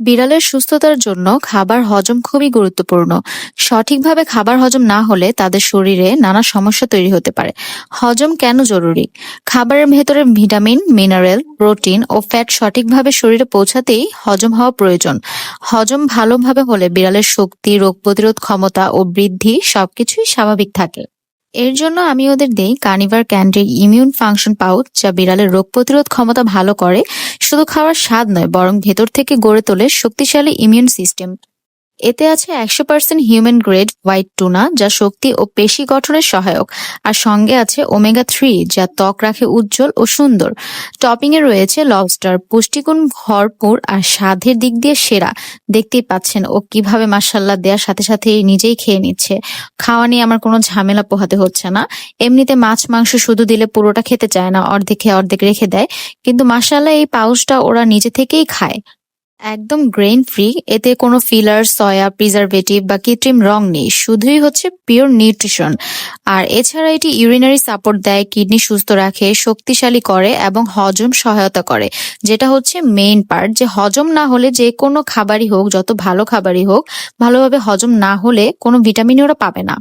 বিড়ালের সুস্থতার জন্য খাবার হজম খুবই গুরুত্বপূর্ণ। সঠিকভাবে খাবার হজম না হলে তাদের শরীরে নানা সমস্যা তৈরি হতে পারে। হজম কেন জরুরি? খাবারের ভেতরে ভিটামিন, মিনারেল, প্রোটিন ও ফ্যাট সঠিকভাবে শরীরে পৌঁছাতেই হজম হওয়া প্রয়োজন। হজম ভালোভাবে হলে বিড়ালের শক্তি, রোগ প্রতিরোধ ক্ষমতা ও বৃদ্ধি সবকিছুই স্বাভাবিক থাকে। এর জন্য আমি ওদের দেই কার্নিভার ক্যান্ডির ইমিউন ফাংশন পাউচ, যা বিড়ালের রোগ প্রতিরোধ ক্ষমতা ভালো করে। শুধু খাওয়ার স্বাদ নয়, বরং ভেতর থেকে গড়ে তোলে শক্তিশালী ইমিউন সিস্টেম। এতে আছে 100% হিউম্যান গ্রেড হোয়াইট টুনা, যা শক্তি ও পেশি গঠনের সহায়ক। আর সঙ্গে আছে ওমেগা 3, যা ত্বক রাখে উজ্জ্বল ও সুন্দর। টপিং এ রয়েছে লবস্টার, পুষ্টিগুণ ভরপুর আর স্বাদের দিক দিয়ে সেরা। দেখতেই পাচ্ছেন ও কিভাবে মাশাআল্লাহ দেওয়ার সাথে সাথে নিজেই খেয়ে নিচ্ছে। খাওয়া নিয়ে আমার কোনো ঝামেলা পোহাতে হচ্ছে না। এমনিতে মাছ মাংস শুধু দিলে পুরোটা খেতে চায় না, অর্ধেক খেয়ে অর্ধেক রেখে দেয়। কিন্তু মাশাআল্লাহ এই পাউচটা ওরা নিজে থেকেই খায়। একদম গ্রেইন ফ্রি, এতে কোনো ফিলার, সয়া, প্রিজারভেটিভ বা কৃত্রিম রং নেই, শুধুই হচ্ছে পিওর নিউট্রিশন। আর এছাড়া এটি ইউরিনারি সাপোর্ট দেয়, কিডনি সুস্থ রাখে, শক্তিশালী করে এবং হজম সহায়তা করে। যেটা হচ্ছে মেইন পার্ট, যে হজম না হলে যে কোনো খাবারই হোক, যত ভালো খাবারই হোক, ভালোভাবে হজম না হলে কোনো ভিটামিনই ওরা পাবে না।